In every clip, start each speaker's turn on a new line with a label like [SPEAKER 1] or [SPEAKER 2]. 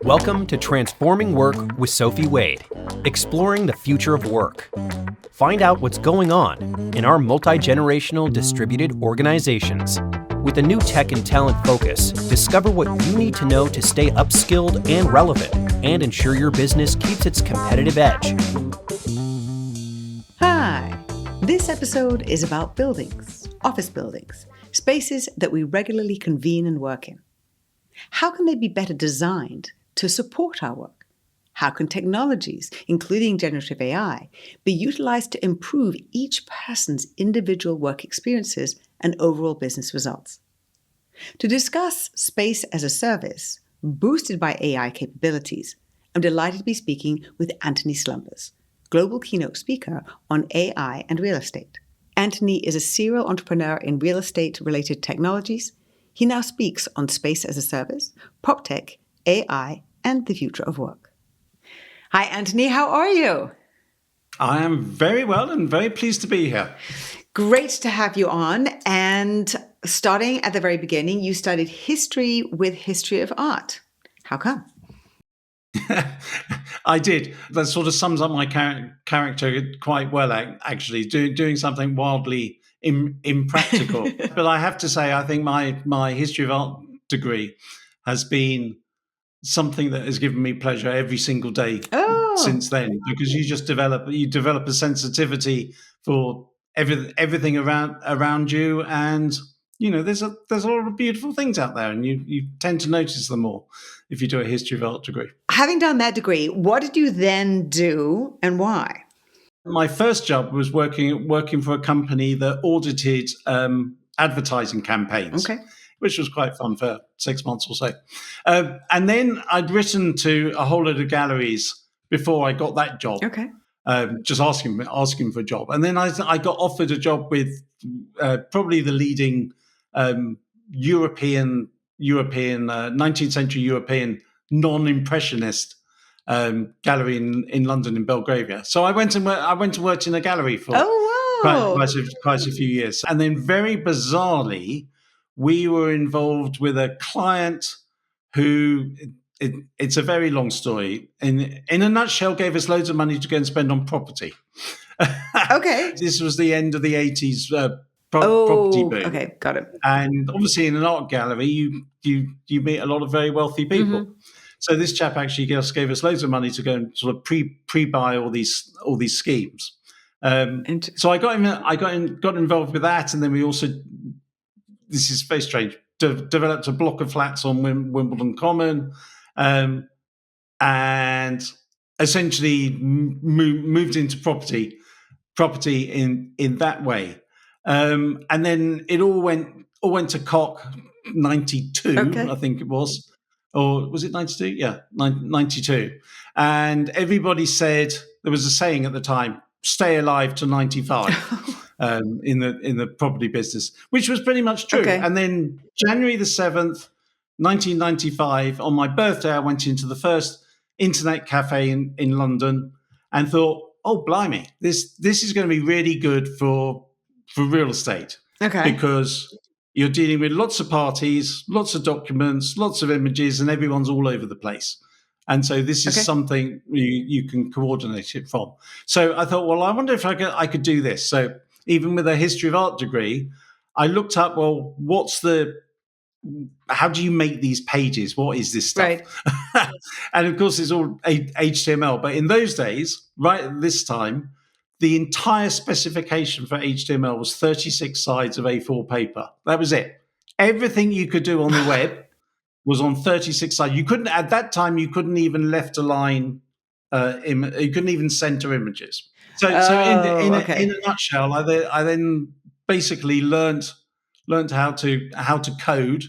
[SPEAKER 1] Welcome to Transforming Work with Sophie Wade, exploring the future of work. Find out what's going on in our multi-generational distributed organizations. With a new tech and talent focus, discover what you need to know to stay upskilled and relevant and ensure your business keeps its competitive edge.
[SPEAKER 2] Hi, this episode is about buildings, office buildings, spaces that we regularly convene and work in. How can they be better designed to support our work? How can technologies, including generative AI, be utilized to improve each person's individual work experiences and overall business results? To discuss space as a service, boosted by AI capabilities, I'm delighted to be speaking with Antony Slumbers, global keynote speaker on AI and real estate. Antony is a serial entrepreneur in real estate-related technologies. He now speaks on space as a service, Proptech, AI, and the future of work. Hi, Antony. How are you?
[SPEAKER 3] I am very well and very pleased to be here.
[SPEAKER 2] Great to have you on. And starting at the very beginning, you studied history with history of art. How come?
[SPEAKER 3] I did. That sort of sums up my character quite well, actually, doing something wildly impractical. But I have to say, I think my history of art degree has been something that has given me pleasure every single day since then, because you just develop a sensitivity for everything around you, and there's a lot of beautiful things out there, and you tend to notice them more if you do a history of art degree.
[SPEAKER 2] Having done that degree, what did you then do and why?
[SPEAKER 3] My first job was working for a company that audited advertising campaigns, which was quite fun for 6 months or so. And then I'd written to a whole load of galleries before I got that job, just asking for a job. And then I got offered a job with probably the leading European 19th century European non-impressionist gallery in London, in Belgravia. So I went and worked in a gallery for quite a few years. And then very bizarrely, we were involved with a client who, it's a very long story, in a nutshell, gave us loads of money to go and spend on property.
[SPEAKER 2] Okay.
[SPEAKER 3] This was the end of the 80s property boom.
[SPEAKER 2] Okay, got it.
[SPEAKER 3] And obviously in an art gallery, you meet a lot of very wealthy people. Mm-hmm. So this chap actually just gave us loads of money to go and sort of pre-buy all these schemes. So I got involved with that, and then we also, this is very strange, developed a block of flats on Wimbledon Common, and essentially moved into property in that way. And then it all went to cock 92, I think it was. Or was it 92? Yeah, 92. And everybody said, there was a saying at the time, stay alive to 95 in the property business, which was pretty much true. Okay. And then January the 7th, 1995, on my birthday, I went into the first internet cafe in London and thought, oh, blimey, this is going to be really good for real estate. Okay. Because you're dealing with lots of parties, lots of documents, lots of images, and everyone's all over the place. And so this is something you can coordinate it from. So I thought, well, I wonder if I could do this. So even with a history of art degree, I looked up, well, how do you make these pages? What is this stuff? Right. And of course, it's all HTML. But in those days, right at this time, the entire specification for HTML was 36 sides of A4 paper. That was it. Everything you could do on the web was on 36 sides. You couldn't, at that time, you couldn't even left a line. You couldn't even center images. So in a nutshell, I then basically learned how to code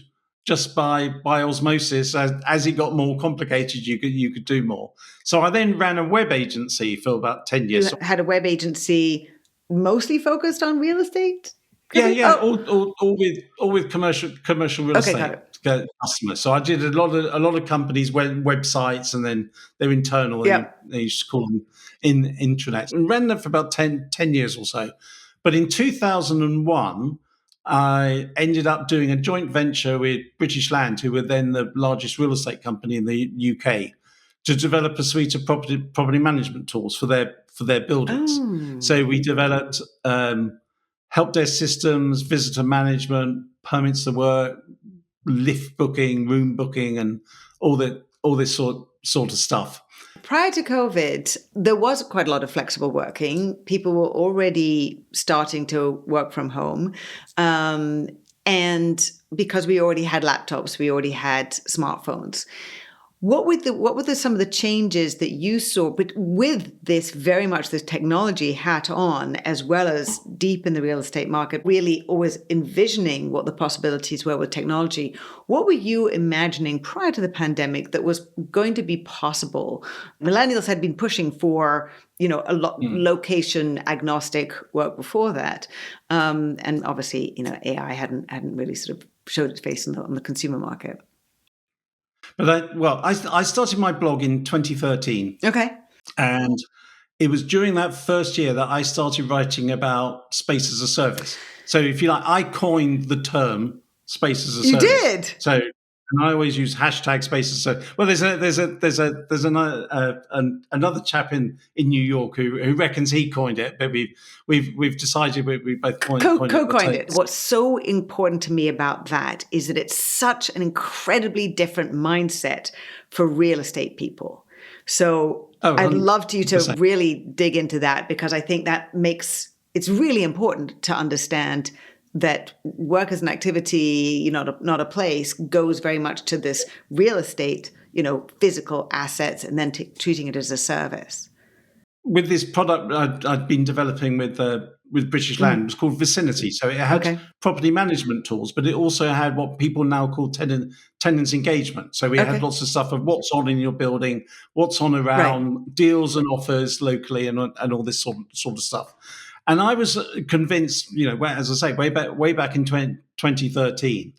[SPEAKER 3] just by osmosis. As it got more complicated, you could do more. So I then ran a web agency for about 10 years.
[SPEAKER 2] You had a web agency mostly focused on real estate?
[SPEAKER 3] Yeah. All with commercial real estate customers. So I did a lot of companies' websites, and then they're internal. Yep. They used to call them intranets, and ran them for about 10 years or so. But in 2001, I ended up doing a joint venture with British Land, who were then the largest real estate company in the UK, to develop a suite of property management tools for their buildings.
[SPEAKER 2] Oh.
[SPEAKER 3] So we developed help desk systems, visitor management, permits to work, lift booking, room booking, and all this sort of stuff.
[SPEAKER 2] Prior to COVID, there was quite a lot of flexible working. People were already starting to work from home. And because we already had laptops, we already had smartphones. What were some of the changes that you saw, but with this very much this technology hat on, as well as deep in the real estate market, really always envisioning what the possibilities were with technology? What were you imagining prior to the pandemic that was going to be possible? Millennials had been pushing for, location agnostic work before that, and obviously, AI hadn't really sort of showed its face on the consumer market.
[SPEAKER 3] But I started my blog in 2013.
[SPEAKER 2] Okay.
[SPEAKER 3] And it was during that first year that I started writing about space as a service. So if you like, I coined the term space as a service.
[SPEAKER 2] You did?
[SPEAKER 3] So and I always use hashtag space as a service. Well, there's another chap in New York who reckons he coined it, but we've decided we both coined it.
[SPEAKER 2] What's so important to me about that is that it's such an incredibly different mindset for real estate people. So I'd love you to really dig into that, because I think that it's really important to understand that work as an activity, not a place, goes very much to this real estate, physical assets, and then treating it as a service.
[SPEAKER 3] With this product I'd been developing with British Land, it was called Vicinity. So it had property management tools, but it also had what people now call tenants engagement. So we had lots of stuff of what's on in your building, what's on around, deals and offers locally, and all this sort of stuff. And I was convinced, as I say, way back in 2013,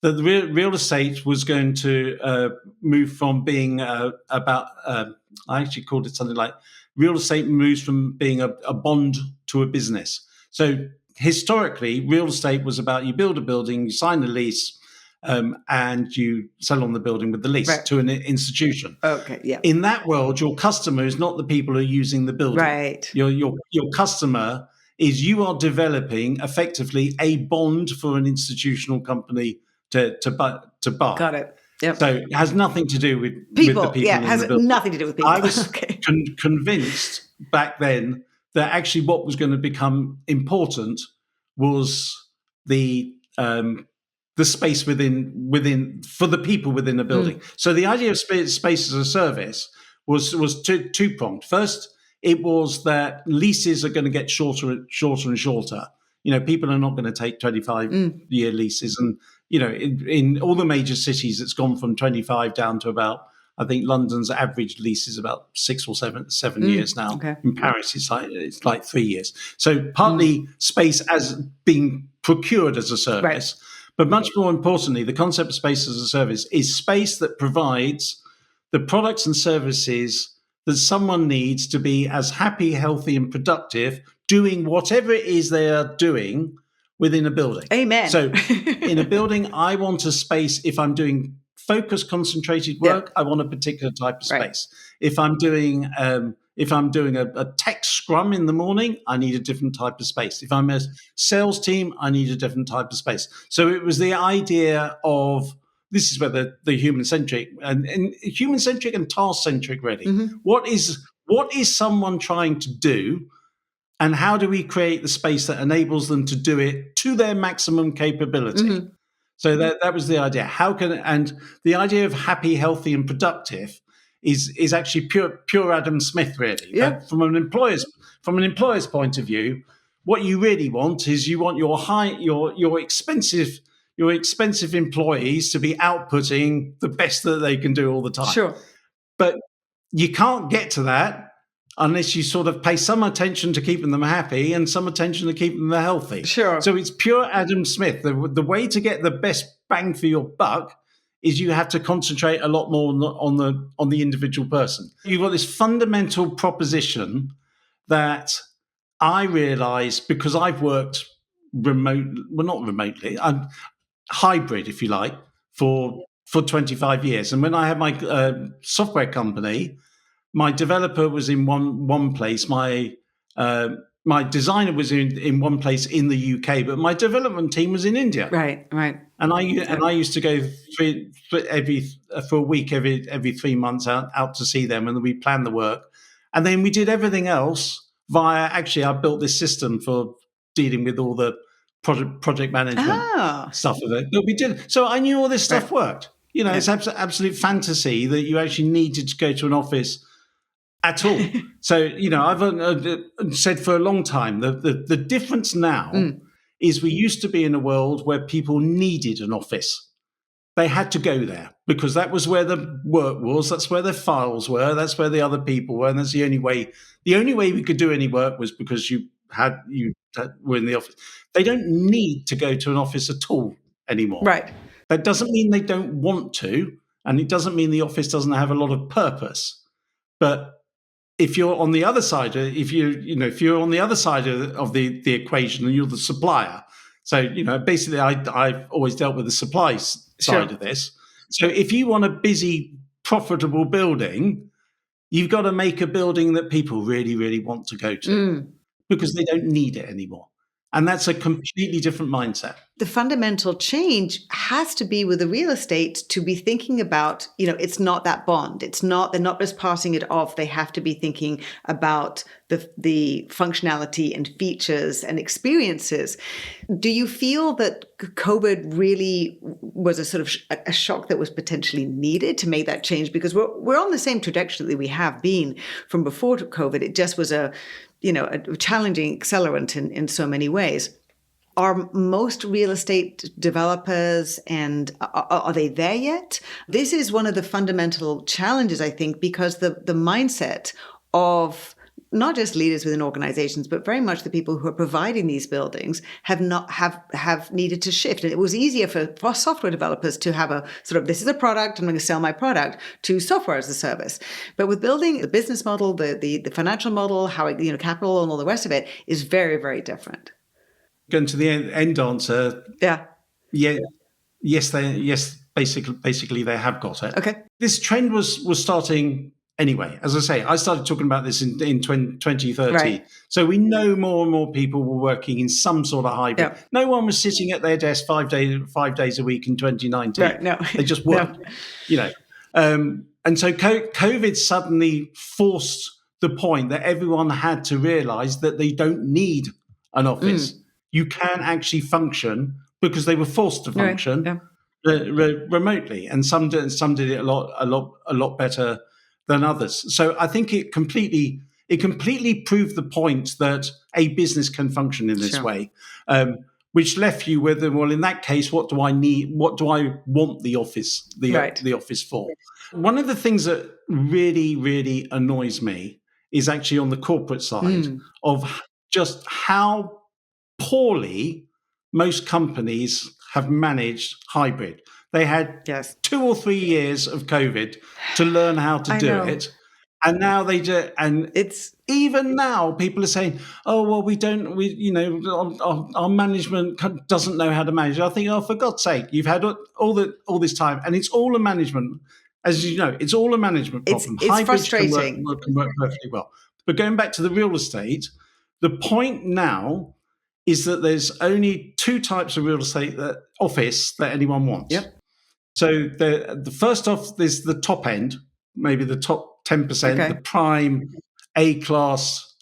[SPEAKER 3] that the real estate was going to move from being about. I actually called it something like real estate moves from being a bond to a business. So historically, real estate was about you build a building, you sign a lease, and you sell on the building with the lease to an institution.
[SPEAKER 2] Okay, yeah.
[SPEAKER 3] In that world, your customer is not the people who are using the building.
[SPEAKER 2] Right.
[SPEAKER 3] Your customer is you are developing effectively a bond for an institutional company to buy.
[SPEAKER 2] Got it. Yep.
[SPEAKER 3] So it has nothing to do with
[SPEAKER 2] people.
[SPEAKER 3] With the people.
[SPEAKER 2] Yeah, it has nothing to do with people.
[SPEAKER 3] I was convinced back then that actually what was going to become important was the space within for the people within the building. So the idea of space as a service was two-pronged. First, it was that leases are going to get shorter and shorter. People are not going to take 25-year leases. And, in all the major cities, it's gone from 25 down to about, I think London's average lease is about 6 or 7 years now.
[SPEAKER 2] Okay.
[SPEAKER 3] In Paris, it's like 3 years. So partly space as being procured as a service. Right. But much more importantly, the concept of space as a service is space that provides the products and services that someone needs to be as happy, healthy, and productive doing whatever it is they are doing within a building.
[SPEAKER 2] Amen.
[SPEAKER 3] So in a building, I want a space. If I'm doing focused, concentrated work, I want a particular type of space. Right. If I'm doing a tech scrum in the morning, I need a different type of space. If I'm a sales team, I need a different type of space. So it was the idea of, this is where the human-centric and human-centric and task-centric really. Mm-hmm. What is someone trying to do, and how do we create the space that enables them to do it to their maximum capability? Mm-hmm. So that was the idea. And the idea of happy, healthy, and productive is actually pure Adam Smith, really.
[SPEAKER 2] Yeah.
[SPEAKER 3] From an employer's point of view, what you really want is you want your expensive employees to be outputting the best that they can do all the time.
[SPEAKER 2] Sure.
[SPEAKER 3] But you can't get to that unless you sort of pay some attention to keeping them happy and some attention to keeping them healthy.
[SPEAKER 2] Sure.
[SPEAKER 3] So it's pure Adam Smith. The way to get the best bang for your buck is you have to concentrate a lot more on the individual person. You've got this fundamental proposition that I realize, because I've worked not remotely, hybrid, if you like, for 25 years. And when I had my software company, my developer was in one place, my designer was in one place in the UK, but my development team was in India.
[SPEAKER 2] Right.
[SPEAKER 3] And I used to go for a week every 3 months out to see them, and then we planned the work, and then we did everything else via. Actually, I built this system for dealing with all the project management stuff of it. But we did, so I knew all this stuff worked. It's absolute fantasy that you actually needed to go to an office at all. So I've said for a long time the difference now is we used to be in a world where people needed an office. They had to go there because that was where the work was, that's where the files were, that's where the other people were, and that's the only way we could do any work was because you were in the office. They don't need to go to an office at all anymore.
[SPEAKER 2] Right.
[SPEAKER 3] That doesn't mean they don't want to, and it doesn't mean the office doesn't have a lot of purpose. But if you're on the other side, if you're on the other side of the equation and you're the supplier, so basically I've always dealt with the supply side of this. So if you want a busy, profitable building, you've got to make a building that people really, really want to go to because they don't need it anymore. And that's a completely different mindset.
[SPEAKER 2] The fundamental change has to be with the real estate to be thinking about, it's not that bond. They're not just passing it off. They have to be thinking about the functionality and features and experiences. Do you feel that COVID really was a sort of a shock that was potentially needed to make that change? Because we're on the same trajectory that we have been from before COVID. It just was a challenging accelerant in so many ways. Are most real estate developers, and are they there yet? This is one of the fundamental challenges, I think, because the mindset of not just leaders within organizations, but very much the people who are providing these buildings have needed to shift. And it was easier for software developers to have a sort of, this is a product, I'm going to sell my product, to software as a service. But with building the business model, the financial model, how capital and all the rest of it is very, very different.
[SPEAKER 3] Going to the end answer.
[SPEAKER 2] Yeah.
[SPEAKER 3] Yes, basically they have got it.
[SPEAKER 2] Okay.
[SPEAKER 3] This trend was starting anyway. As I say, I started talking about this in 2013.
[SPEAKER 2] Right.
[SPEAKER 3] So we know more and more people were working in some sort of hybrid.
[SPEAKER 2] Yeah.
[SPEAKER 3] No one was sitting at their desk 5 days a week in 2019.
[SPEAKER 2] Right. No.
[SPEAKER 3] They just weren't.
[SPEAKER 2] No.
[SPEAKER 3] And so COVID suddenly forced the point that everyone had to realize that they don't need an office. You can actually function because they were forced to function remotely, and some did it a lot better than others. So I think it completely proved the point that a business can function in this way, which left you with, well, in that case, what do I need? What do I want the office the office for? One of the things that really, really annoys me is actually on the corporate side of just how poorly most companies have managed hybrid. They had 2 or 3 years of COVID to learn how to do it. And now they do, and it's even now people are saying, "Oh, well, our management doesn't know how to manage." I think, oh, for God's sake, you've had all this time, and it's all a management, as you know, it's all a management problem.
[SPEAKER 2] It's frustrating.
[SPEAKER 3] Can work perfectly well. But going back to the real estate, the point now is that there's only 2 types of real estate office that anyone wants.
[SPEAKER 2] Yep.
[SPEAKER 3] So the first off, there's the top end, maybe the top 10%, the prime A-class,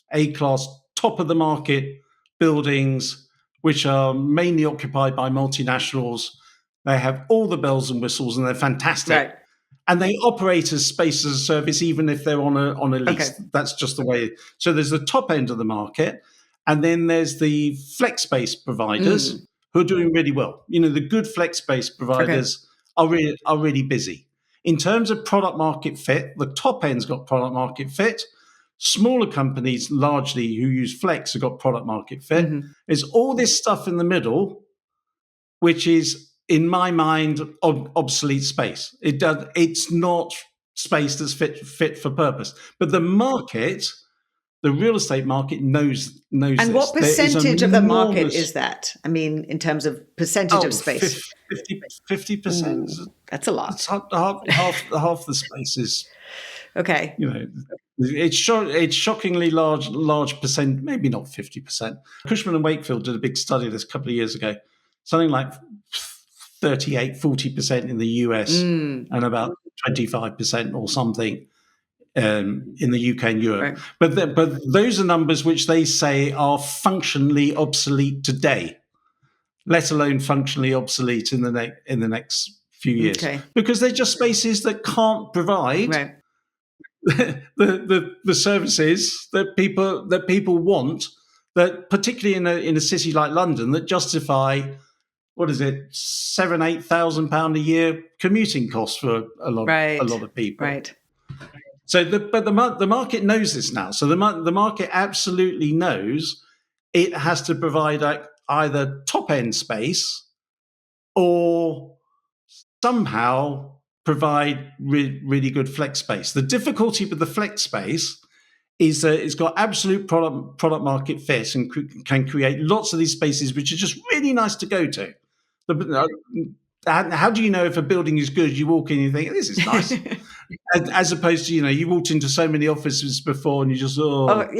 [SPEAKER 3] top of the market buildings, which are mainly occupied by multinationals. They have all the bells and whistles, and they're fantastic. Right. And they operate as space as a service, even if they're on a lease. Okay. That's just the way. So there's the top end of the market. And then there's the flex space providers who are doing really well. The good flex space providers are really busy. In terms of product market fit, the top end's got product market fit. Smaller companies, largely who use flex, have got product market fit. There's all this stuff in the middle, which is, in my mind, obsolete space. It's not space that's fit for purpose. But the market the real estate market knows
[SPEAKER 2] And
[SPEAKER 3] this.
[SPEAKER 2] what percentage of the market is that? I mean, in terms of percentage of space?
[SPEAKER 3] 50%.
[SPEAKER 2] That's a lot.
[SPEAKER 3] It's half the space is,
[SPEAKER 2] Okay.
[SPEAKER 3] it's shockingly large percent, maybe not 50%. Cushman and Wakefield did a big study this a couple of years ago, something like 40% in the US and about 25% or something in the UK and Europe. Right. But those are numbers which they say are functionally obsolete today, let alone functionally obsolete in the next few years, because they're just spaces that can't provide the services that people want, that particularly in a city like London, that justify, what is it, £7,000-8,000 a year commuting costs for a lot of people.
[SPEAKER 2] Right.
[SPEAKER 3] So, the market knows this now. So the market absolutely knows it has to provide either top end space or somehow provide really good flex space. The difficulty with the flex space is that it's got absolute product market fit and can create lots of these spaces which are just really nice to go to. How do you know if a building is good? You walk in and you think, this is nice. As opposed to, you walked into so many offices before and you just, your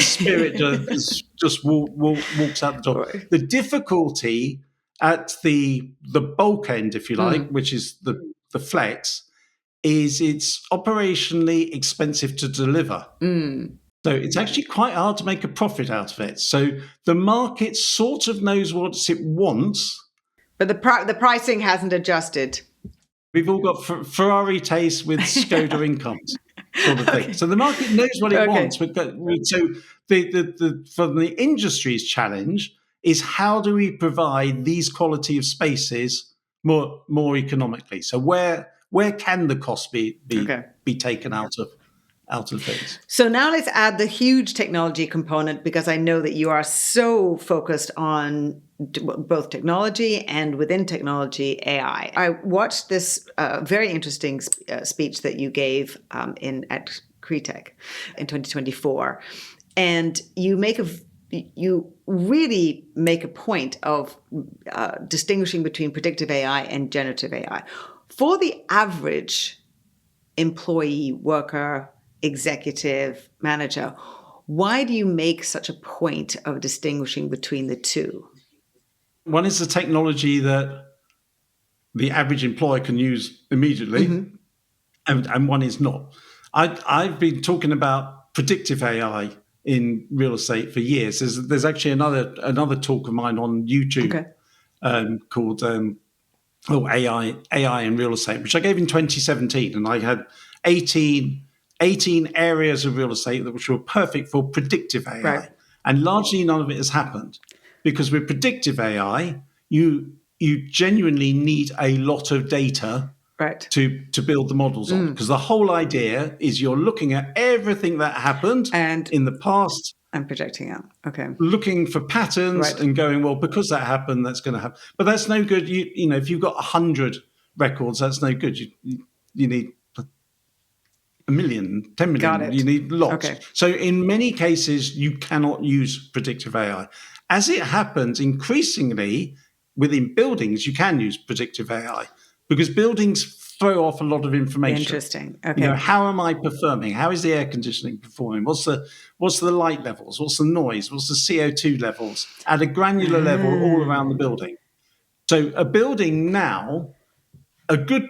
[SPEAKER 3] spirit just walks out the door. Right. The difficulty at the bulk end, if you like, which is the flex, is it's operationally expensive to deliver. So it's actually quite hard to make a profit out of it. So the market sort of knows what it wants.
[SPEAKER 2] But the pricing hasn't adjusted.
[SPEAKER 3] We've all got Ferrari tastes with Skoda incomes, sort of thing. So the market knows what it wants. So from the industry's challenge is, how do we provide these quality of spaces more economically? So where can the cost be taken out of things? So
[SPEAKER 2] now let's add the huge technology component, because I know that you are so focused on both technology and within technology, AI. I watched this very interesting speech that you gave at Proptech in 2024, and you really make a point of distinguishing between predictive AI and generative AI. For the average employee, worker, executive, manager, why do you make such a point of distinguishing between the two?
[SPEAKER 3] One is the technology that the average employer can use immediately, and one is not. I've been talking about predictive AI in real estate for years. There's actually another talk of mine on YouTube called AI in real estate, which I gave in 2017, and I had 18 areas of real estate which were perfect for predictive AI, and largely none of it has happened. Because with predictive AI, you genuinely need a lot of data to build the models on. Because the whole idea is you're looking at everything that happened in the past
[SPEAKER 2] and projecting out.
[SPEAKER 3] Looking for patterns and going, well, because that happened, that's going to happen. But that's no good. If you've got 100 records, that's no good. You need 1 million, 10 million.
[SPEAKER 2] Got it.
[SPEAKER 3] You need lots. So in many cases, you cannot use predictive AI. As it happens, increasingly within buildings, you can use predictive AI, because buildings throw off a lot of information.
[SPEAKER 2] Interesting.
[SPEAKER 3] How am I performing? How is the air conditioning performing? What's the light levels? What's the noise? What's the CO2 levels at a granular level all around the building? So a building now, a good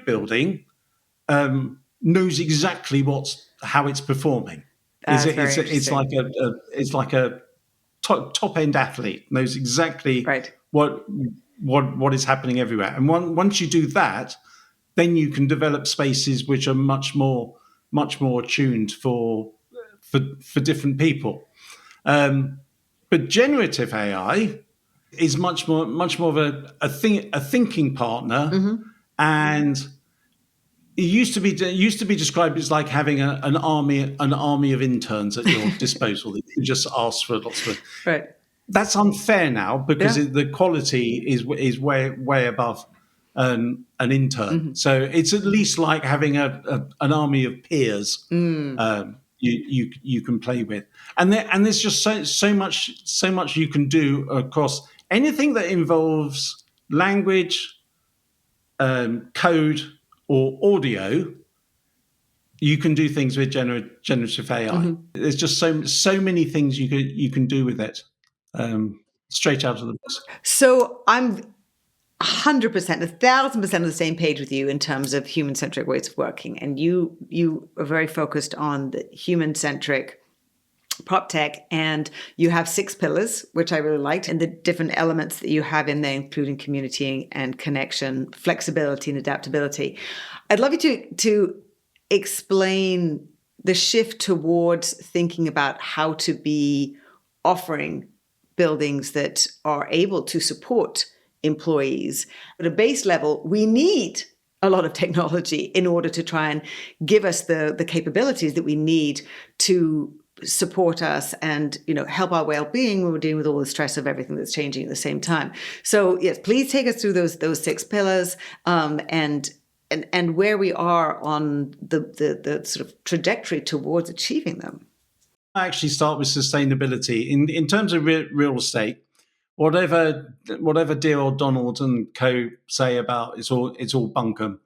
[SPEAKER 3] building, knows exactly how it's performing. It's like a top end athlete, knows exactly what is happening everywhere. And once you do that, then you can develop spaces which are much more tuned for different people. But generative AI is much more of a thinking partner, and it used to be described as like having an army of interns at your disposal that you just ask for lots of. That's unfair now, because the quality is way above an intern. So it's at least like having an army of peers you can play with, and there's just so much you can do across anything that involves language, code, or audio. You can do things with generative AI.
[SPEAKER 2] Mm-hmm.
[SPEAKER 3] There's just so many things you can do with it, straight out of the box.
[SPEAKER 2] So I'm 100%, 1,000% on the same page with you in terms of human-centric ways of working. And you are very focused on the human-centric Proptech, and you have 6 pillars, which I really liked, and the different elements that you have in there, including community and connection, flexibility and adaptability. I'd love you to explain the shift towards thinking about how to be offering buildings that are able to support employees. At a base level, we need a lot of technology in order to try and give us the capabilities that we need to support us and help our well-being when we're dealing with all the stress of everything that's changing at the same time. So yes, please take us through those 6 pillars and where we are on the sort of trajectory towards achieving them.
[SPEAKER 3] I actually start with sustainability in terms of real estate. Whatever dear old Donald and co say about it's all bunkum.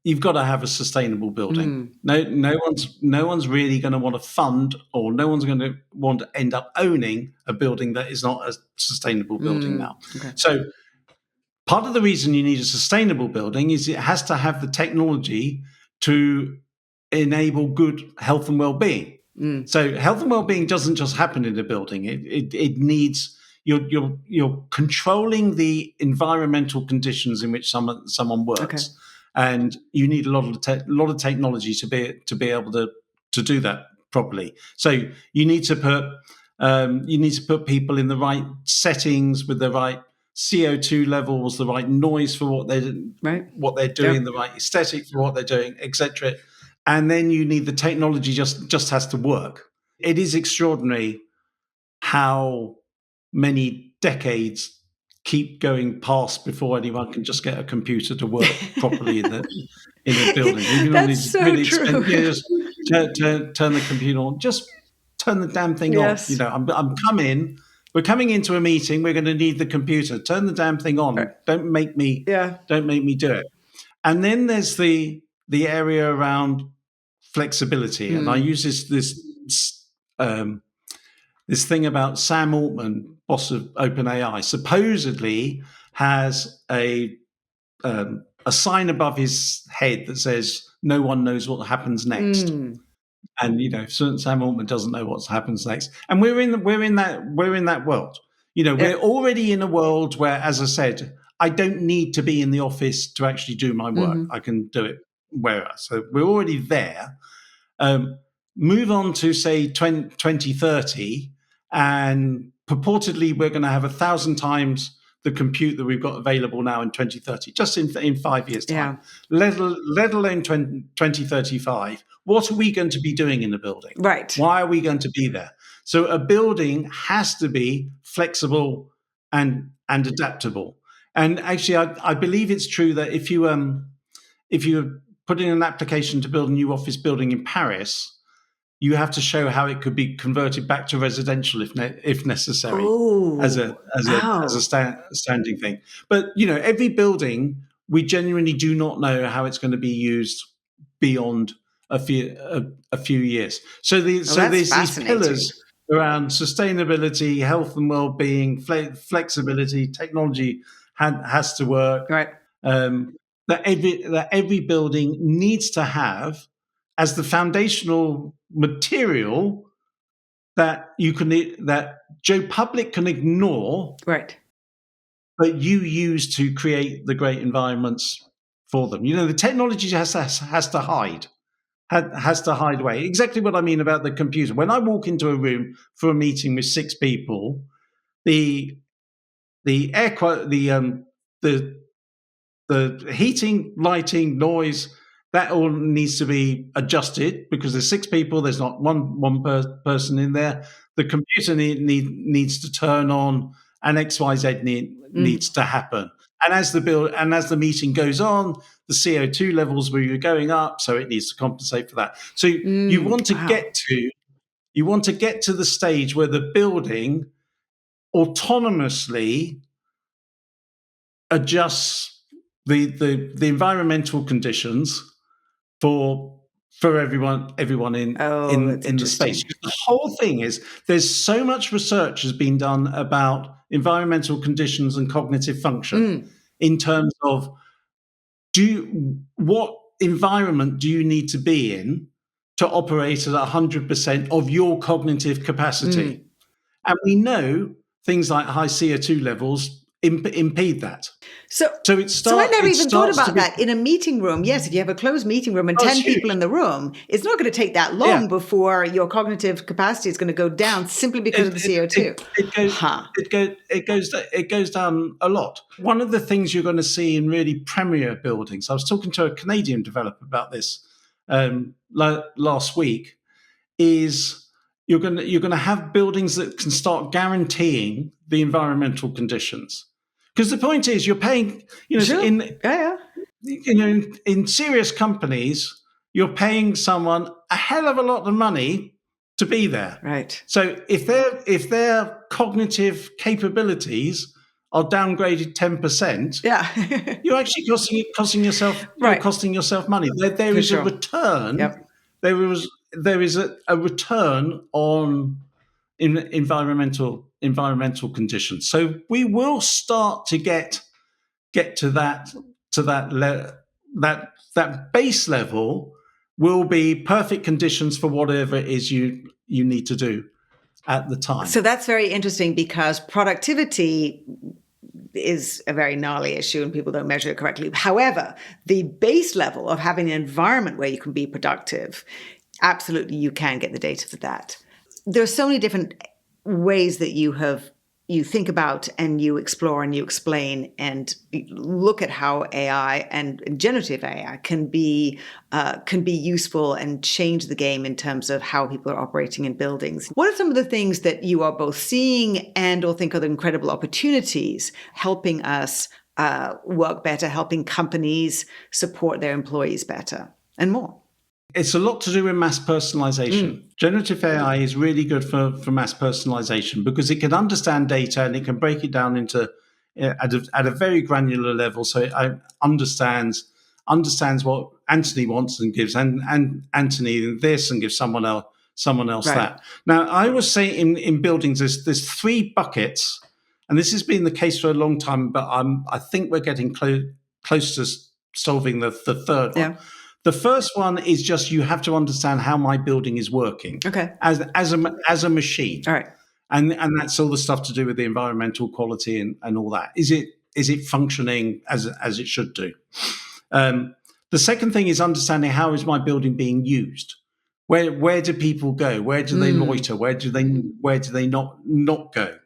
[SPEAKER 3] You've got to have a sustainable building. No one's really going to want to fund, or no one's going to want to end up owning a building that is not a sustainable building now.
[SPEAKER 2] Okay.
[SPEAKER 3] So part of the reason you need a sustainable building is it has to have the technology to enable good health and well-being. So health and well-being doesn't just happen in a building. It needs you're controlling the environmental conditions in which someone works,
[SPEAKER 2] Okay.
[SPEAKER 3] and you need a lot of technology to be able to do that properly. So you need to put people in the right settings with the right CO2 levels, the right noise for what they're doing,
[SPEAKER 2] Yep.
[SPEAKER 3] the right aesthetic for what they're doing, etc. And then you need the technology just has to work. It is extraordinary how many decades keep going past before anyone can just get a computer to work properly in a building. You can
[SPEAKER 2] That's so
[SPEAKER 3] really
[SPEAKER 2] true.
[SPEAKER 3] spend years turn the computer on. Just turn the damn thing
[SPEAKER 2] Yes.
[SPEAKER 3] on. We're coming into a meeting. We're going to need the computer. Turn the damn thing on.
[SPEAKER 2] Right.
[SPEAKER 3] Don't make me do it. And then there's the area around flexibility, and I use this thing about Sam Altman, boss of OpenAI, supposedly has a sign above his head that says no one knows what happens next. And Sam Altman doesn't know what happens next, and we're in that world. We're already in a world where, as I said, I don't need to be in the office to actually do my work. I can do it wherever. So we're already there. Move on to say 2030, and purportedly we're going to have 1,000 times the compute that we've got available now in 2030, just in 5 years' time. Let alone 2035. What are we going to be doing in the building?
[SPEAKER 2] Right.
[SPEAKER 3] Why are we going to be there? So a building has to be flexible and adaptable. And actually, I believe it's true that if you put in an application to build a new office building in Paris, you have to show how it could be converted back to residential if necessary. As a standing thing. But every building, we genuinely do not know how it's going to be used beyond a few years. So there's these pillars around sustainability, health and well-being, flexibility, technology has to work.
[SPEAKER 2] Right.
[SPEAKER 3] That every building needs to have as the foundational material that Joe Public can ignore,
[SPEAKER 2] right?
[SPEAKER 3] But you use to create the great environments for them. The technology has to hide away. Exactly what I mean about the computer. When I walk into a room for a meeting with 6 people, the heating, lighting, noise, that all needs to be adjusted because there's 6 people. There's not one person in there. The computer needs to turn on, and XYZ needs to happen. as the meeting goes on, the CO2 levels were going up, so it needs to compensate for that. So you want to get to the stage where the building autonomously adjusts the environmental conditions for everyone in the space. The whole thing is, there's so much research has been done about environmental conditions and cognitive function in terms of what environment do you need to be in to operate at 100% of your cognitive capacity? And we know things like high CO2 levels impede that.
[SPEAKER 2] So I never even thought about that in a meeting room. Yes, if you have a closed meeting room and 10 people in the room, it's not going to take that long before your cognitive capacity is going to go down simply because of the CO2.
[SPEAKER 3] It goes down a lot. One of the things you're going to see in really premier buildings, I was talking to a Canadian developer about this last week, is you're going to have buildings that can start guaranteeing the environmental conditions. Because the point is, you're paying, in serious companies, you're paying someone a hell of a lot of money to be there.
[SPEAKER 2] Right.
[SPEAKER 3] So if their cognitive capabilities are downgraded 10%, you're actually costing yourself costing yourself money. There is a return.
[SPEAKER 2] Yep.
[SPEAKER 3] There is a return on environmental conditions. So we will start to get to that base level will be perfect conditions for whatever it is you need to do at the time.
[SPEAKER 2] So that's very interesting, because productivity is a very gnarly issue and people don't measure it correctly. However, the base level of having an environment where you can be productive, absolutely you can get the data for that. There are so many different ways that you think about and you explore and you explain and look at how AI and generative AI can be useful and change the game in terms of how people are operating in buildings. What are some of the things that you are both seeing and or think are the incredible opportunities helping us work better, helping companies support their employees better, and more?
[SPEAKER 3] It's a lot to do with mass personalization. Generative AI is really good for mass personalization because it can understand data and it can break it down into at a very granular level. So it understands what Antony wants and gives and Antony this and gives someone else that. Now, I would say in buildings there's three buckets, and this has been the case for a long time, but I think we're getting close to solving the third one. The first one is just you have to understand how my building is working as a machine.
[SPEAKER 2] All right.
[SPEAKER 3] And that's all the stuff to do with the environmental quality and all that. Is it functioning as it should do? The second thing is understanding how is my building being used? Where do people go? Where do they loiter? Where do they not go?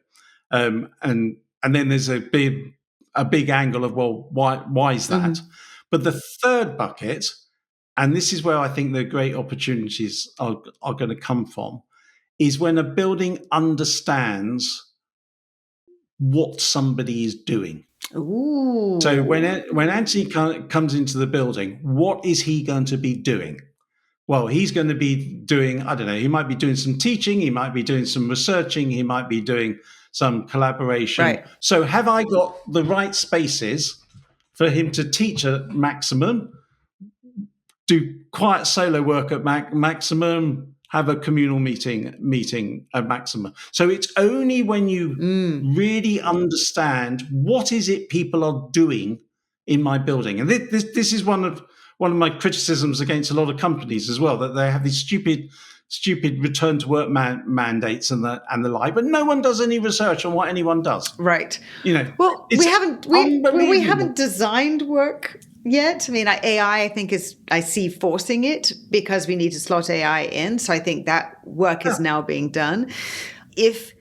[SPEAKER 3] And then there's a big angle of, well, why is that? But the third bucket, and this is where I think the great opportunities are going to come from, is when a building understands what somebody is doing.
[SPEAKER 2] Ooh.
[SPEAKER 3] So when Antony comes into the building, what is he going to be doing? Well, he's going to be doing, I don't know, he might be doing some teaching, he might be doing some researching, he might be doing some collaboration.
[SPEAKER 2] Right.
[SPEAKER 3] So have I got the right spaces for him to teach at maximum, do quiet solo work at maximum, have a communal meeting at maximum? So it's only when you really understand what is it people are doing in my building. And this is one of my criticisms against a lot of companies as well, that they have these stupid return to work mandates and the like, but no one does any research on what anyone does.
[SPEAKER 2] Right.
[SPEAKER 3] Well,
[SPEAKER 2] we haven't designed work yet. I mean, AI, I think I see forcing it because we need to slot AI in. So I think that work is now being done. If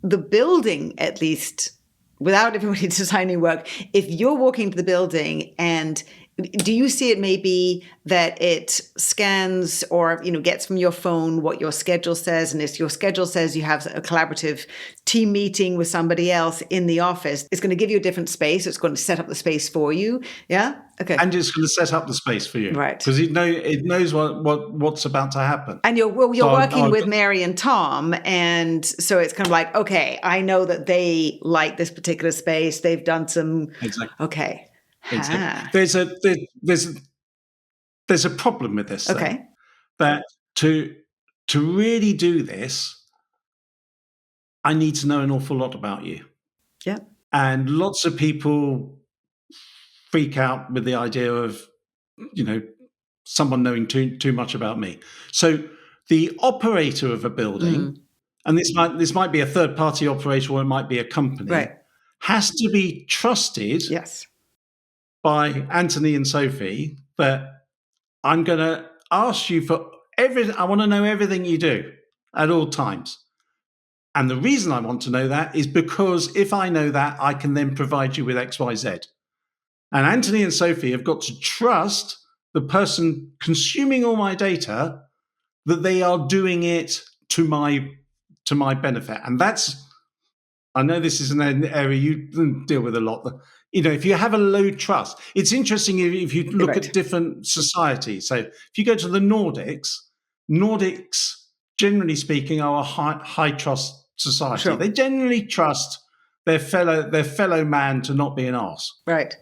[SPEAKER 2] the building, at least without everybody designing work, if you're walking to the building and Do you see it maybe that it scans or, gets from your phone what your schedule says, and if your schedule says you have a collaborative team meeting with somebody else in the office, it's going to give you a different space. It's going to set up the space for you. Yeah. Okay.
[SPEAKER 3] And it's going to set up the space for you,
[SPEAKER 2] right?
[SPEAKER 3] Because it knows what's about to happen.
[SPEAKER 2] And you're working with Mary and Tom, and so it's kind of like, okay, I know that they like this particular space. They've done some.
[SPEAKER 3] Exactly.
[SPEAKER 2] Okay.
[SPEAKER 3] Exactly. There's a problem with this.
[SPEAKER 2] Okay.
[SPEAKER 3] Thing, that to really do this, I need to know an awful lot about you.
[SPEAKER 2] Yeah.
[SPEAKER 3] And lots of people freak out with the idea of, someone knowing too much about me. So the operator of a building, and this might be a third party operator or it might be a company,
[SPEAKER 2] right,
[SPEAKER 3] has to be trusted.
[SPEAKER 2] Yes.
[SPEAKER 3] By Antony and Sophie, that I'm going to ask you for everything. I want to know everything you do at all times. And the reason I want to know that is because if I know that, I can then provide you with X, Y, Z. And Antony and Sophie have got to trust the person consuming all my data that they are doing it to my benefit. And I know this is an area you deal with a lot. If you have a low trust, it's interesting if you look
[SPEAKER 2] right.
[SPEAKER 3] at different societies. So if you go to the Nordics, generally speaking, are a high trust society.
[SPEAKER 2] Sure.
[SPEAKER 3] They generally trust their fellow man to not be an arse.
[SPEAKER 2] Right.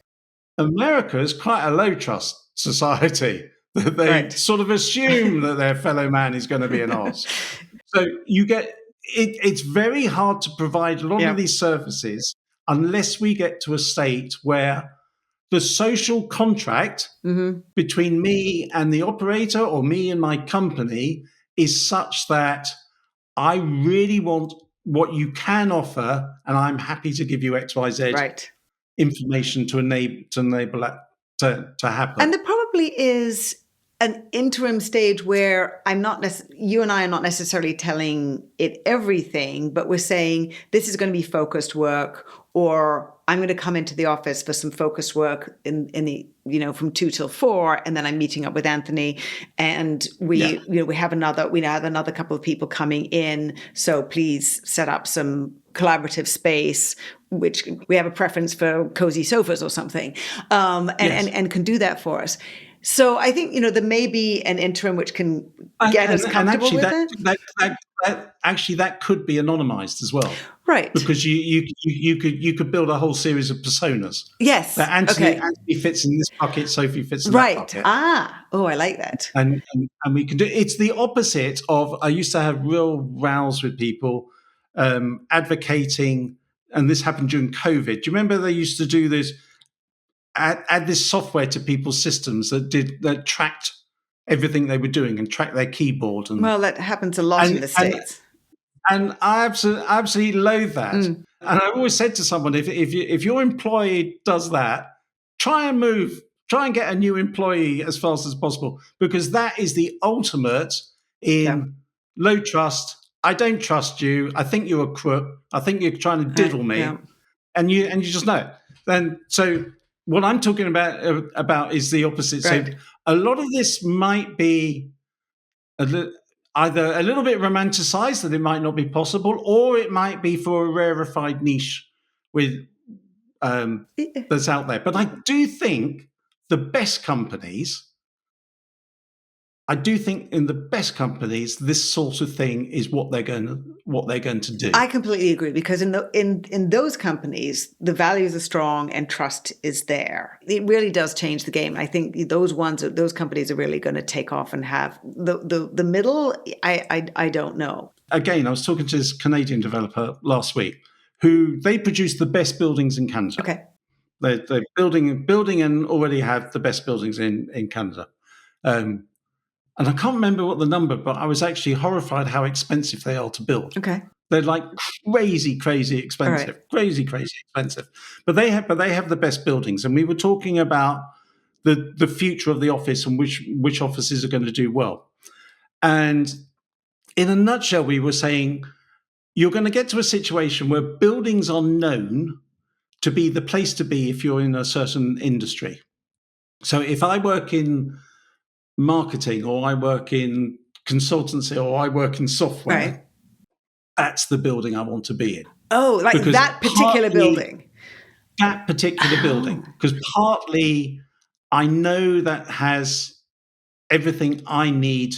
[SPEAKER 3] America is quite a low trust society. They
[SPEAKER 2] right.
[SPEAKER 3] sort of assume that their fellow man is going to be an arse. So you get it's very hard to provide a lot of these services unless we get to a state where the social contract between me and the operator or me and my company is such that I really want what you can offer, and I'm happy to give you X, Y, Z information to enable that to happen.
[SPEAKER 2] And there probably is an interim stage where you and I are not necessarily telling it everything, but we're saying this is going to be focused work, or I'm going to come into the office for some focused work in the, from 2 till 4. And then I'm meeting up with Anthony, and we have another couple of people coming in. So please set up some collaborative space, which we have a preference for cozy sofas or something, and can do that for us. So I think, there may be an interim which can get us comfortable with it.
[SPEAKER 3] That could be anonymized as well.
[SPEAKER 2] Right.
[SPEAKER 3] Because you could build a whole series of personas.
[SPEAKER 2] Yes.
[SPEAKER 3] That Antony fits in this bucket, Sophie fits in that bucket.
[SPEAKER 2] Oh, I like that.
[SPEAKER 3] And we can do it's the opposite of I used to have real rows with people advocating, and this happened during COVID. Do you remember they used to do this? Add this software to people's systems that tracked everything they were doing and tracked their keyboard.
[SPEAKER 2] Well, that happens a lot in the States.
[SPEAKER 3] And I absolutely loathe that. And I always said to someone, if your employee does that, try and get a new employee as fast as possible, because that is the ultimate in low trust. I don't trust you. I think you're a crook. I think you're trying to diddle me, and you just know it. Then so. What I'm talking about is the opposite. Right. So a lot of this might be either a little bit romanticized, that it might not be possible, or it might be for a rarefied niche with that's out there. But I do think in the best companies, this sort of thing is what they're going to do.
[SPEAKER 2] I completely agree, because in those companies, the values are strong and trust is there. It really does change the game. I think those companies are really going to take off and have the middle. I don't know.
[SPEAKER 3] Again, I was talking to this Canadian developer last week who they produce the best buildings in Canada.
[SPEAKER 2] Okay,
[SPEAKER 3] they're building and already have the best buildings in Canada. And I can't remember what the number, but I was actually horrified how expensive they are to build.
[SPEAKER 2] Okay.
[SPEAKER 3] They're like crazy expensive, right. crazy expensive. But they have the best buildings. And we were talking about the future of the office and which offices are going to do well. And in a nutshell, we were saying you're going to get to a situation where buildings are known to be the place to be if you're in a certain industry. So if I work in marketing, or I work in consultancy, or I work in software,
[SPEAKER 2] Right.
[SPEAKER 3] that's the building I want to be in.
[SPEAKER 2] Oh, like
[SPEAKER 3] Because
[SPEAKER 2] that particular building.
[SPEAKER 3] That particular building. Because partly I know that has everything I need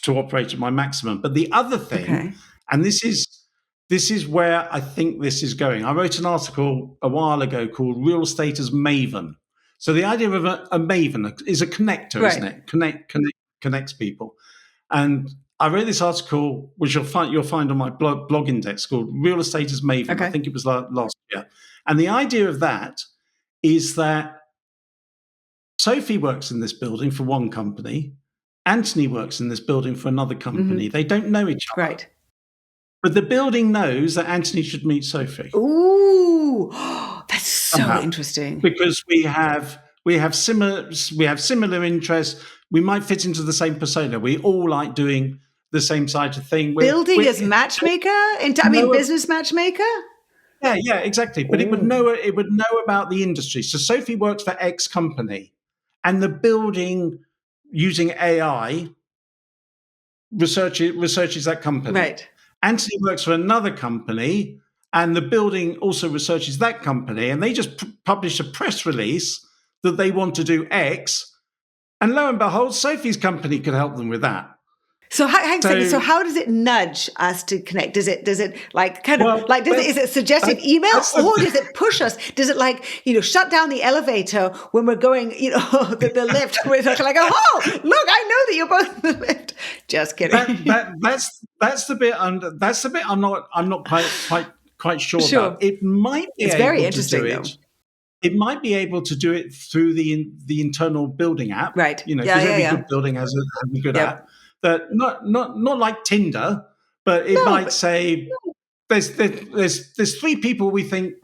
[SPEAKER 3] to operate at my maximum. But the other thing,
[SPEAKER 2] Okay.
[SPEAKER 3] and this is where I think this is going. I wrote an article a while ago called "Real Estate as Maven." So the idea of a maven is a connector, isn't
[SPEAKER 2] Right.
[SPEAKER 3] it? Connects people. And I wrote this article, which you'll find on my blog index, called "Real Estate as Maven."
[SPEAKER 2] Okay.
[SPEAKER 3] I think it was last year. And the idea of that is that Sophie works in this building for one company. Antony works in this building for another company. They don't know each other.
[SPEAKER 2] Right.
[SPEAKER 3] But the building knows that Antony should meet Sophie.
[SPEAKER 2] Ooh, that's so
[SPEAKER 3] Somehow.
[SPEAKER 2] interesting.
[SPEAKER 3] Because we have similar interests. We might fit into the same persona. We all like doing the same side of thing.
[SPEAKER 2] Building as matchmaker? Business matchmaker?
[SPEAKER 3] Yeah, exactly. But it would know about the industry. So Sophie works for X company, and the building, using AI, researches that company.
[SPEAKER 2] Right.
[SPEAKER 3] Antony works for another company, and the building also researches that company, and they just publish a press release that they want to do X, and lo and behold, Sophie's company could help them with that.
[SPEAKER 2] So how does it nudge us to connect? Does it is it suggestive email, or does it push us? Does it shut down the elevator when we're going, the lift? We're like, oh, look, I know that you're both in the lift. Just kidding.
[SPEAKER 3] That's the bit. That's the bit I'm not quite sure about. It might be
[SPEAKER 2] it's
[SPEAKER 3] able
[SPEAKER 2] very
[SPEAKER 3] to
[SPEAKER 2] interesting,
[SPEAKER 3] do
[SPEAKER 2] though.
[SPEAKER 3] it. It might be able to do it through the internal building app,
[SPEAKER 2] right?
[SPEAKER 3] Because every good building has a good app. That not like Tinder, but it might say there's 3 people we think